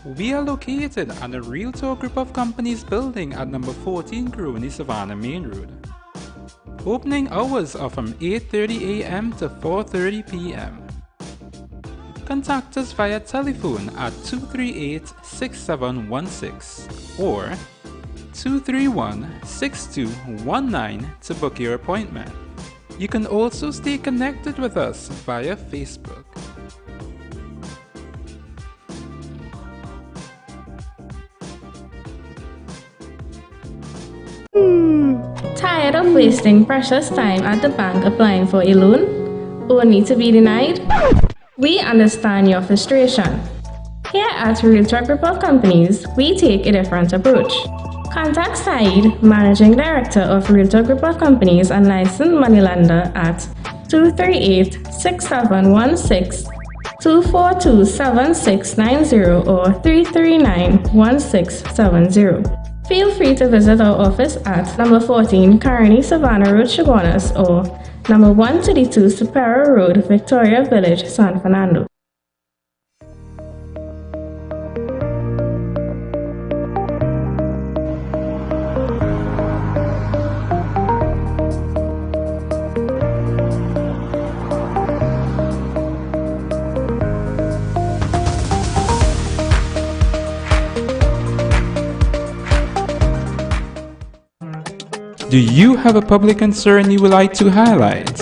[SPEAKER 8] We are located at the RealTalk Group of Companies building at number 14 Crony Savannah Main Road. Opening hours are from 8:30 a.m. to 4:30 p.m. Contact us via telephone at 238-6716 or 231-6219 to book your appointment. You can also stay connected with us via Facebook.
[SPEAKER 9] Tired of wasting precious time at the bank applying for a loan, only to be denied? We understand your frustration. Here at RealTalk Group of Companies, we take a different approach. Contact Saieed, Managing Director of RealTalk Group of Companies and licensed moneylender at 238-6716, 242-7690 or 339-1670. Feel free to visit our office at number 14 Carney Savannah Road, Chaguanas, or number 132 Superior Road, Victoria Village, San Fernando.
[SPEAKER 8] Do you have a public concern you would like to highlight?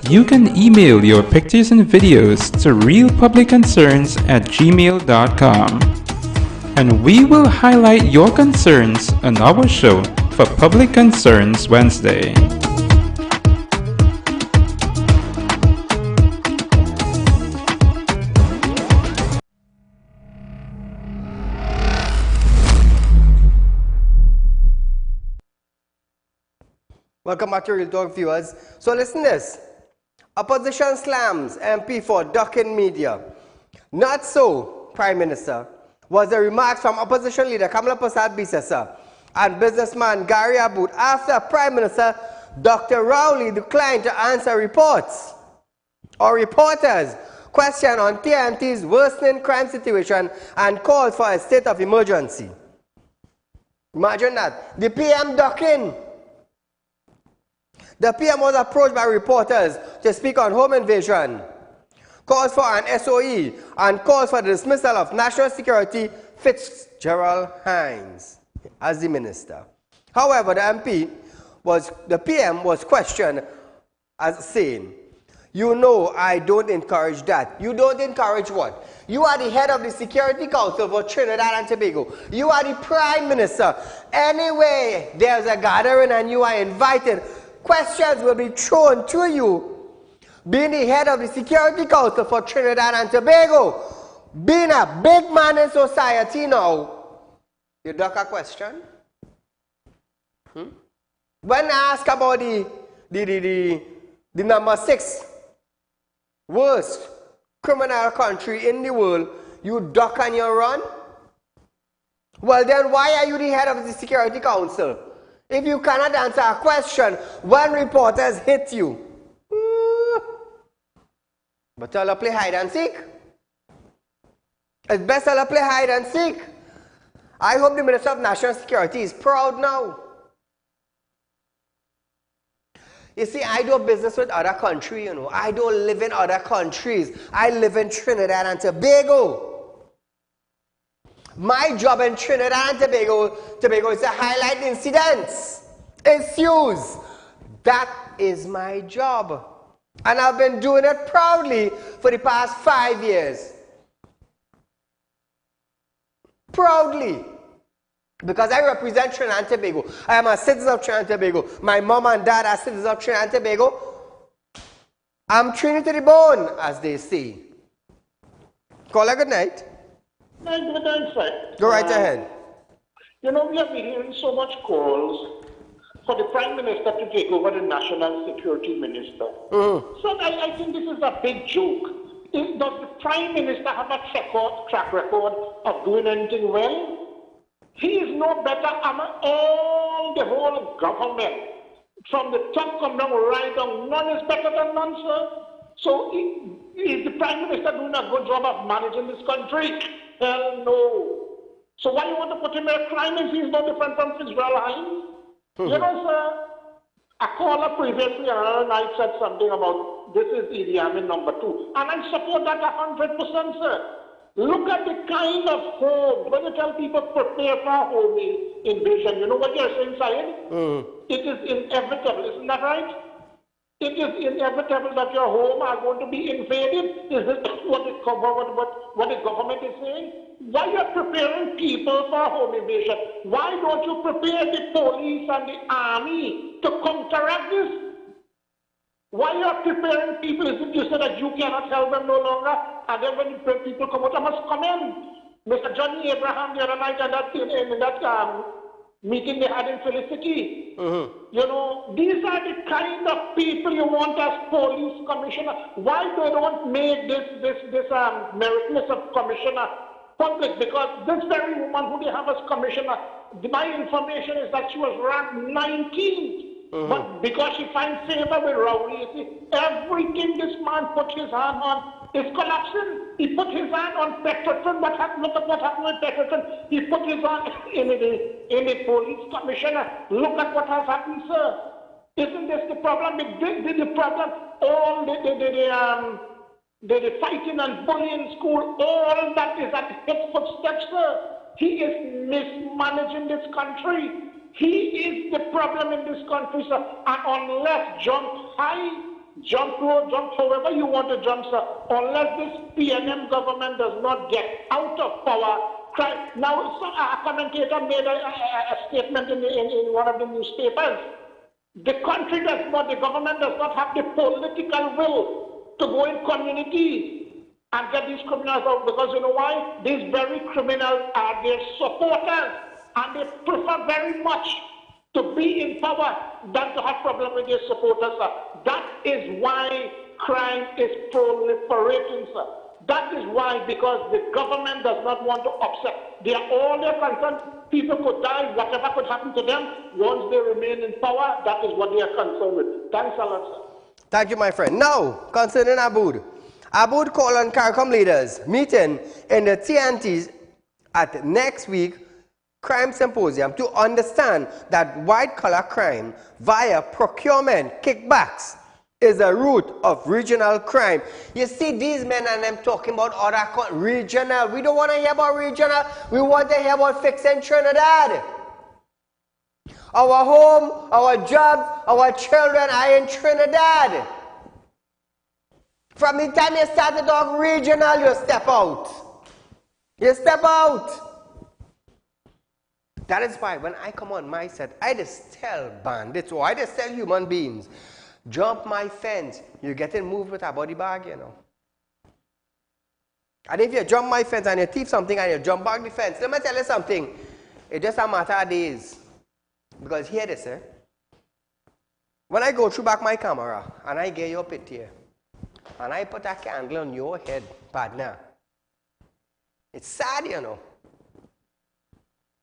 [SPEAKER 8] You can email your pictures and videos to realpublicconcerns@gmail.com and we will highlight your concerns on our show for Public Concerns Wednesday.
[SPEAKER 1] Welcome back to Real Talk, viewers. So listen this. Opposition slams MP for ducking media. Not so, Prime Minister, was the remarks from opposition leader Kamala Prasad Bisesa and businessman Gary Aboud after Prime Minister Dr. Rowley declined to answer reporters' question on TNT's worsening crime situation and called for a state of emergency. Imagine that. The PM ducking. The PM was approached by reporters to speak on home invasion, calls for an SOE, and calls for the dismissal of National Security Fitzgerald Hines as the minister. However, the PM was questioned as saying, "You know I don't encourage that." You don't encourage what? You are the head of the Security Council for Trinidad and Tobago. You are the Prime Minister. Anyway, there's a gathering and you are invited. Questions will be thrown to you. Being the head of the Security Council for Trinidad and Tobago, being a big man in society now, you duck a question? When asked about the number 6 worst criminal country in the world, you duck and you run? Well then, why are you the head of the Security Council? If you cannot answer a question when reporters hit you. But tell her play hide and seek. It's best to play hide and seek. I hope the Minister of National Security is proud now. You see, I do business with other countries, you know. I don't live in other countries. I live in Trinidad and Tobago. My job in Trinidad and Tobago is to highlight incidents, issues. That is my job. And I've been doing it proudly for the past 5 years. Proudly. Because I represent Trinidad and Tobago. I am a citizen of Trinidad and Tobago. My mom and dad are citizens of Trinidad and Tobago. I'm Trini to the bone, as they say. Call a good night. Go right ahead.
[SPEAKER 10] You know, we have been hearing so much calls for the Prime Minister to take over the National Security Minister. So I think this is a big joke. Does the Prime Minister have a track record of doing anything well? He is no better among all the whole government. From the top come down, right down, none is better than none, sir. So is the Prime Minister doing a good job of managing this country? Hell no. So why you want to put him where crime is? He's no different from Fitzgerald Hines. You know, sir, a caller previously another night said something about this is Idi Amin #2. And I support that 100%, sir. Look at the kind of home, when you tell people prepare for home invasion, you know what you're saying, Saieed? It is inevitable, isn't that right? It is inevitable that your home are going to be invaded. Is this what the government is saying? Why are you preparing people for home invasion? Why don't you prepare the police and the army to counteract this? Why are you preparing people? Is it you say that you cannot help them no longer? And then when people come out, I must come in. Mr. Johnny Abraham the other night in that meeting they had in Felicity. You know, these are the kind of people you want as police commissioner. Why they don't make this meritless of commissioner public? Because this very woman who they have as commissioner, my information is that she was ranked 19th. But because she finds favor with Rowley, you see, everything this man put his hand on is collapsing. He put his hand on Peterson. Look at what happened with Peterson. He put his hand in the police commissioner. Look at what has happened, sir. Isn't this the problem? The problem, all the fighting and bullying school, all that is at his footsteps, sir. He is mismanaging this country. He is the problem in this country, sir. And unless jump high, jump low, jump however you want to jump, sir, unless this PNM government does not get out of power. Now, a commentator made a statement in one of the newspapers. The country does not, the government does not have the political will to go in communities and get these criminals out, because you know why? These very criminals are their supporters. And they prefer very much to be in power than to have problems with their supporters, sir. That is why crime is proliferating, sir. That is why, because the government does not want to upset. They are all their concerned. People could die, whatever could happen to them. Once they remain in power, that is what they are concerned with. Thanks a lot, sir.
[SPEAKER 1] Thank you, my friend. Now, concerning Aboud. Aboud called on CARICOM leaders meeting in the TNTs at next week crime symposium to understand that white-collar crime via procurement kickbacks is a root of regional crime. You see, these men and them talking about other regional. We don't want to hear about regional. We want to hear about fixing Trinidad. Our home, our jobs, our children are in Trinidad. From the time you start to talk regional, you step out. You step out. That is why when I come on my set, I just tell bandits or I just tell human beings, jump my fence, you're getting moved with a body bag, you know. And if you jump my fence and you thief something and you jump back the fence, let me tell you something, it's just a matter of days. Because hear this, eh? When I go through back my camera and I get your pit here, and I put a candle on your head, partner, it's sad, you know.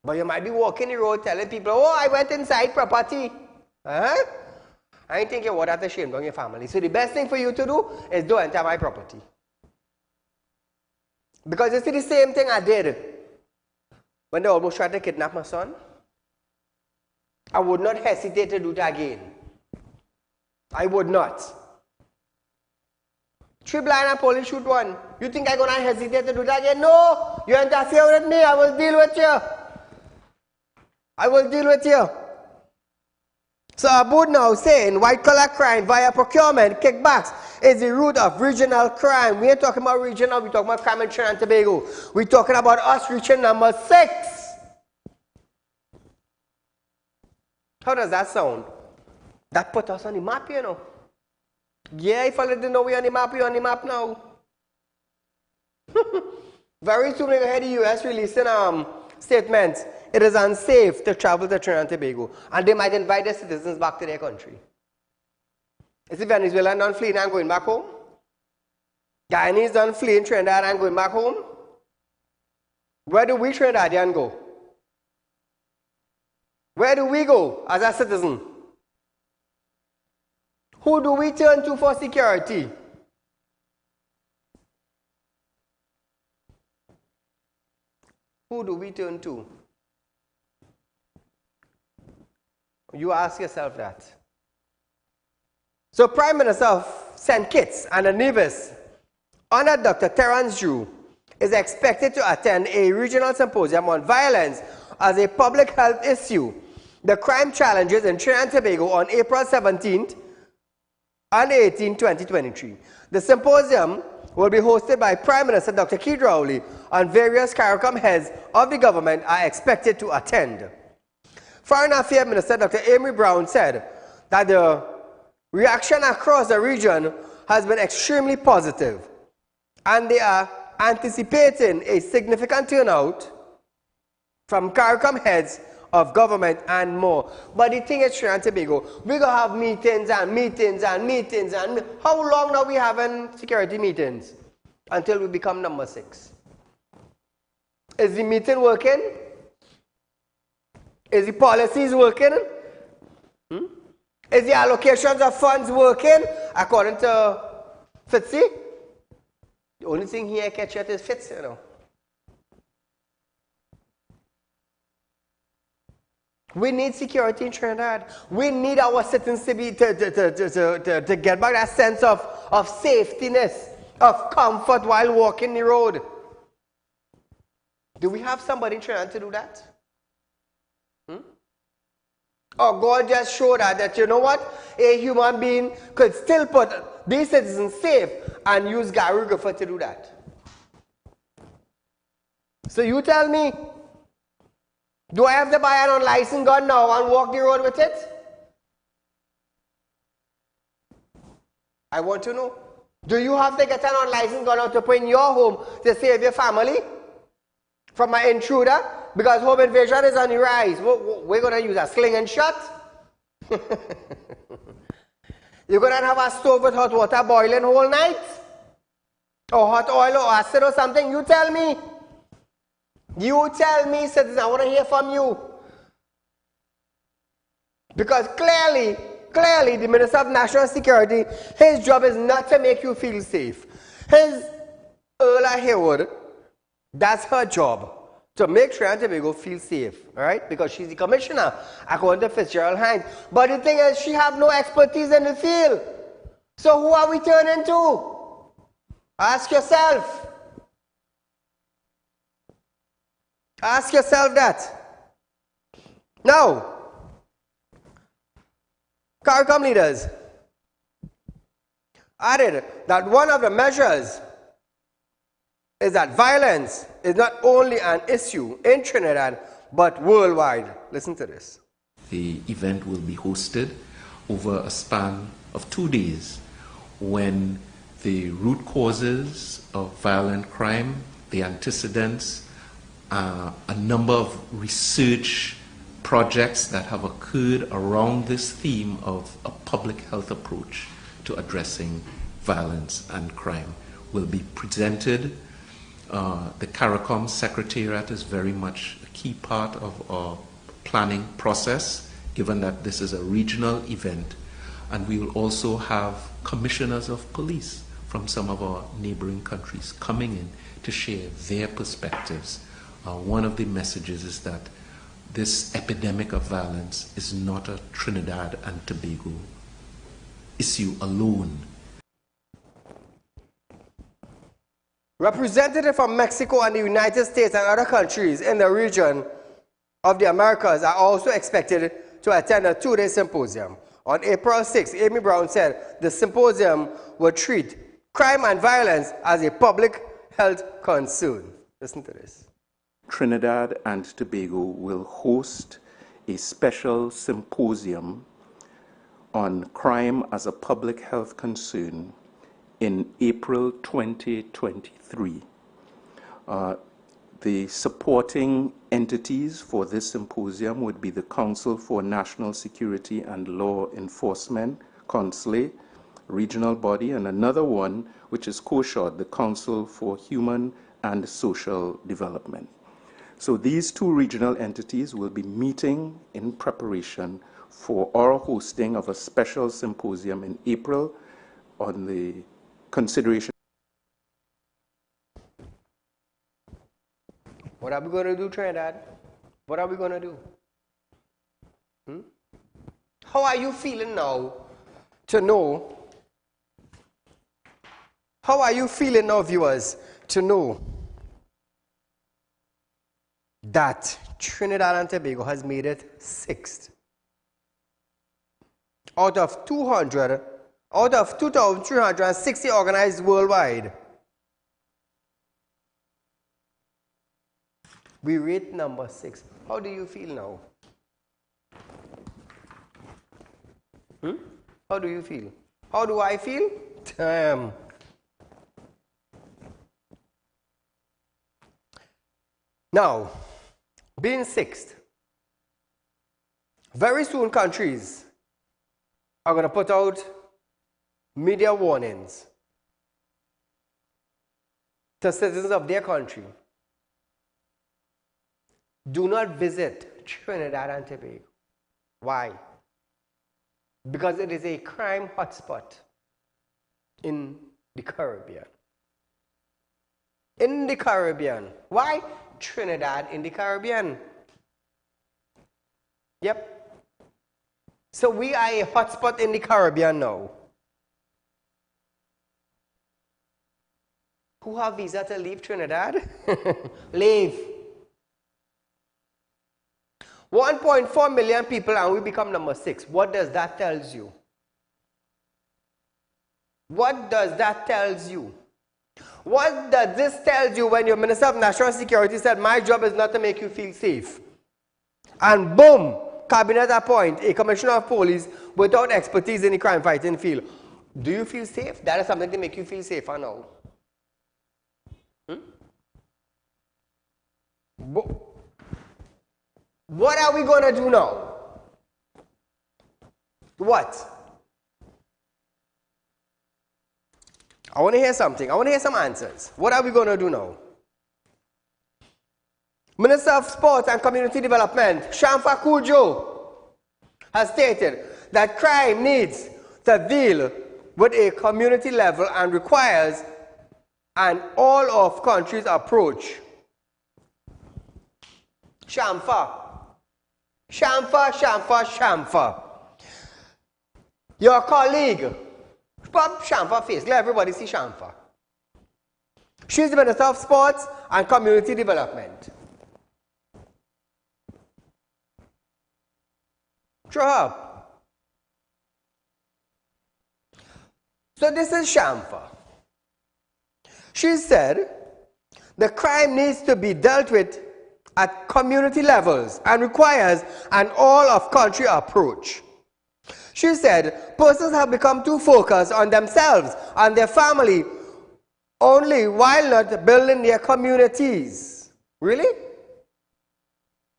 [SPEAKER 1] But you might be walking the road telling people, oh, I went inside property. I ain't think you would have to shame on your family. So the best thing for you to do is don't enter my property. Because you see the same thing I did when they almost tried to kidnap my son. I would not hesitate to do that again. I would not. 3 blind and police shoot one. You think I'm going to hesitate to do that again? No. You interfere with me, I will deal with you. I will deal with you. So Aboud now saying white-collar crime via procurement, kickbacks, is the root of regional crime. We ain't talking about regional, we're talking about crime in Trinidad and Tobago. We're talking about us reaching number 6. How does that sound? That put us on the map, you know. Yeah, if I didn't know we're on the map, we're on the map now. Very soon we're going to hear the US releasing statements. It is unsafe to travel to Trinidad and Tobago. And they might invite their citizens back to their country. Is it Venezuelan done fleeing and going back home? Guyanese done fleeing Trinidad and going back home? Where do we Trinidadian go? Where do we go as a citizen? Who do we turn to for security? who do we turn to? You ask yourself that. So Prime Minister of St. Kitts and Nevis, Honored Dr. Terence Drew, is expected to attend a regional symposium on violence as a public health issue, the crime challenges in Trinidad and Tobago, on April 17th and 18, 2023. The symposium will be hosted by Prime Minister Dr. Saieed Ali, and various CARICOM heads of the government are expected to attend. Foreign Affairs Minister Dr. Amy Brown said that the reaction across the region has been extremely positive, and they are anticipating a significant turnout from CARICOM heads of government and more. But the thing is, Trinidad and Tobago, we're going to have meetings and meetings and meetings. And how long are we having security meetings? Until we become number 6. Is the meeting working? Is the policies working? Is the allocations of funds working according to FITSI? The only thing here I catch it is FITSI, you know. We need security in Trinidad. We need our citizens to get back that sense of safetyness, of comfort while walking the road. Do we have somebody in Trinidad to do that? Or God just showed us that, you know what, a human being could still put these citizens safe and use Gary Griffith to do that. So you tell me, do I have to buy an unlicensed gun now and walk the road with it? I want to know. Do you have to get an unlicensed gun out to put in your home to save your family from an intruder? Because home invasion is on the rise. We're going to use a sling and shot? You're going to have a stove with hot water boiling whole night? Or hot oil or acid or something? You tell me. You tell me, citizens, I want to hear from you. Because clearly, the Minister of National Security, his job is not to make you feel safe. His Earl Haywood, that's her job, to make Trinidad and Tobago feel safe, all right? Because she's the commissioner, according to Fitzgerald Hines. But the thing is, she have no expertise in the field. So who are we turning to? Ask yourself. Ask yourself that. Now, CARICOM leaders added that one of the measures is that violence is not only an issue in Trinidad, but worldwide. Listen to this.
[SPEAKER 11] The event will be hosted over a span of 2 days, when the root causes of violent crime, the antecedents, a number of research projects that have occurred around this theme of a public health approach to addressing violence and crime will be presented. The CARICOM Secretariat is very much a key part of our planning process, given that this is a regional event. And we will also have commissioners of police from some of our neighboring countries coming in to share their perspectives. One of the messages is that this epidemic of violence is not a Trinidad and Tobago issue alone.
[SPEAKER 1] Representatives from Mexico and the United States and other countries in the region of the Americas are also expected to attend a 2-day symposium. On April 6, Amy Brown said the symposium will treat crime and violence as a public health concern. Listen to this.
[SPEAKER 11] Trinidad and Tobago will host a special symposium on crime as a public health concern in April 2023. The supporting entities for this symposium would be the Council for National Security and Law Enforcement, CONSLE, regional body, and another one, which is COSHOD, the Council for Human and Social Development. So these two regional entities will be meeting in preparation for our hosting of a special symposium in April on the consideration.
[SPEAKER 1] What are we going to do, Trinidad? What are we going to do? How are you feeling now to know? How are you feeling now, viewers, to know that Trinidad and Tobago has made it 6th out of 2,360 organized worldwide? We rate number 6. How do you feel now? How do you feel? How do I feel? Damn. Now, being 6th, very soon countries are going to put out media warnings to citizens of their country. Do not visit Trinidad and Tobago. Why? Because it is a crime hotspot in the Caribbean. In the Caribbean. Why? Trinidad in the Caribbean. Yep. So we are a hotspot in the Caribbean now. Who have visa to leave Trinidad? Leave. 1.4 million people and we become number 6. What does that tell you? What does that tell you? What does this tell you when your Minister of National Security said, my job is not to make you feel safe? And boom, Cabinet appoint a Commissioner of Police without expertise in the crime fighting field. Do you feel safe? That is something to make you feel safer now. What are we going to do now? What? I want to hear something. I want to hear some answers. What are we going to do now? Minister of Sports and Community Development, Shamfa Kujo, has stated that crime needs to deal with a community level and requires an all-of-countries approach. Shamfa. Your colleague, pop Shamfa face, let everybody see Shamfa. She's the Minister of Sports and Community Development. Show up. So this is Shamfa. She said the crime needs to be dealt with at community levels and requires an all-of-country approach. She said persons have become too focused on themselves and their family only while not building their communities. Really?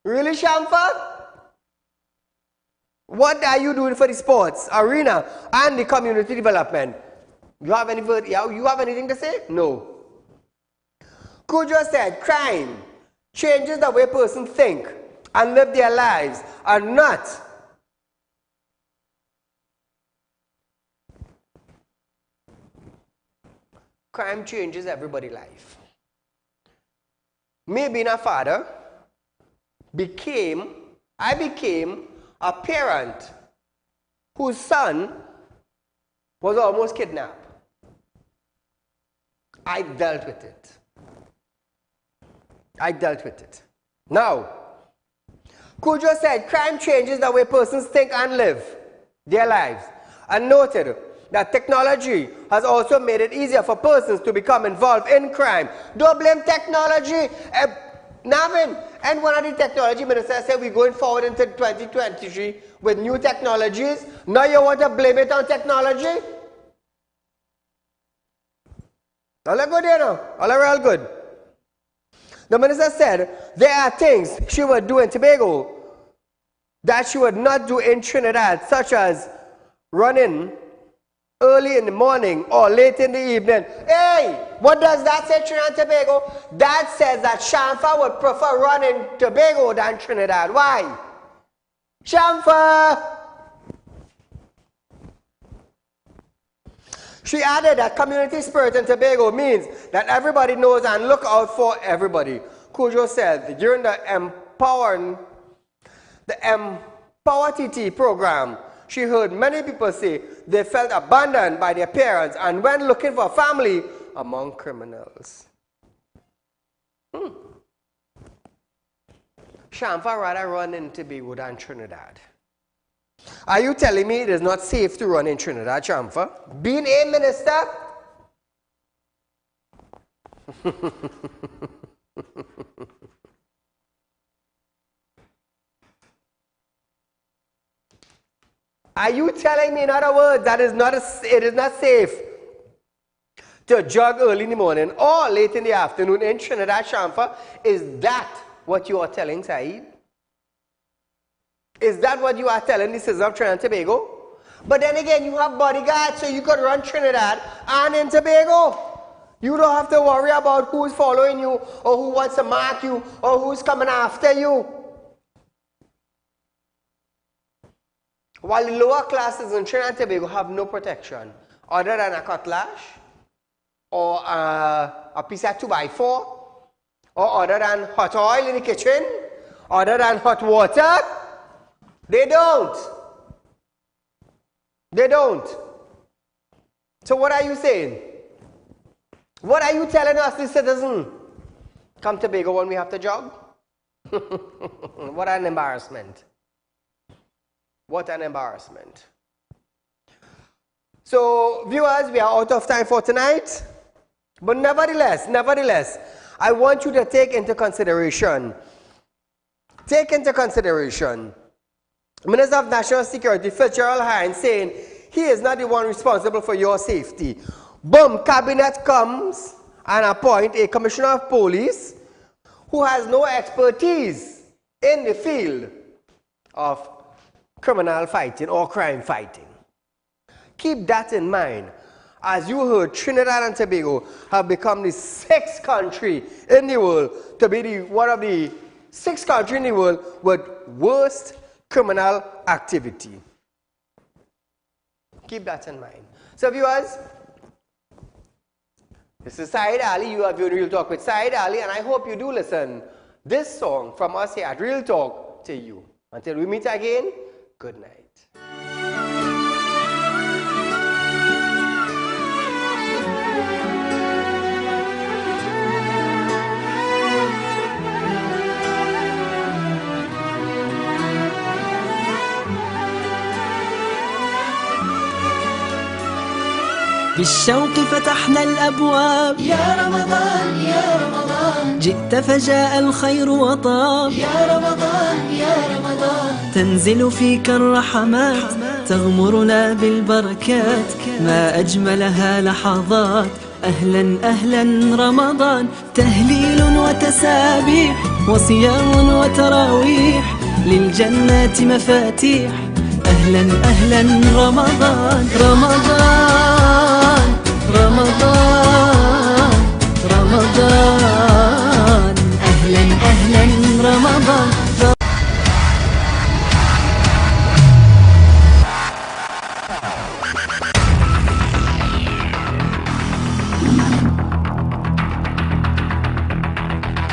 [SPEAKER 1] Really, Shamfa? What are you doing for the sports arena and the community development? You have anything to say? No. Kujo said crime changes the way persons think and live their lives and not crime changes everybody's life. Me being a father, I became a parent whose son was almost kidnapped. I dealt with it. Now, Kujo said crime changes the way persons think and live their lives and noted that technology has also made it easier for persons to become involved in crime. Don't blame technology. Navin, and one of the technology ministers said we're going forward into 2023 with new technologies. Now you want to blame it on technology? All are good, you know. All are real good. The minister said there are things she would do in Tobago that she would not do in Trinidad, such as running early in the morning or late in the evening. Hey, what does that say, Trinidad and Tobago? That says that Shamfa would prefer running Tobago than Trinidad. Why? Shamfa! She added that community spirit in Tobago means that everybody knows and look out for everybody. Kojo said during the Empower TT program, she heard many people say they felt abandoned by their parents and went looking for family among criminals. Shamfa rather run in Tobago than Trinidad. Are you telling me it is not safe to run in Trinidad, Shamfa? Being a minister? Are you telling me, in other words, that it is not safe to jog early in the morning or late in the afternoon in Trinidad, Shamfa? Is that what you are telling Saeed? Is that what you are telling the citizens of Trinidad and Tobago? But then again, you have bodyguards, so you could run Trinidad and in Tobago. You don't have to worry about who's following you or who wants to mark you or who's coming after you. While the lower classes in Trinidad and Tobago have no protection other than a cutlass or a piece of 2x4 or other than hot oil in the kitchen, other than hot water, they don't. They don't. So what are you saying? What are you telling us, the citizen? Come to Tobago when we have to jog? What an embarrassment. What an embarrassment. So, viewers, we are out of time for tonight. But nevertheless, I want you to take into consideration, Minister of National Security, Fitzgerald Hines, saying he is not the one responsible for your safety. Boom, cabinet comes and appoint a commissioner of police who has no expertise in the field of criminal fighting or crime fighting. Keep that in mind. As you heard, Trinidad and Tobago have become the 6th country in the world to be one of the 6 countries in the world with worst criminal activity. Keep that in mind. So viewers, this is Saieed Ali. You have your Real Talk with Saieed Ali, and I hope you do listen this song from us here at Real Talk to you. Until we meet again, good night.
[SPEAKER 12] بالشوق فتحنا الأبواب يا رمضان يا رمضان جئت فجاء الخير وطاب يا رمضان يا رمضان تنزل فيك الرحمات تغمرنا بالبركات ما أجملها لحظات أهلا أهلا رمضان تهليل وتسابيح وصيام وتراويح للجنات مفاتيح أهلا أهلا رمضان رمضان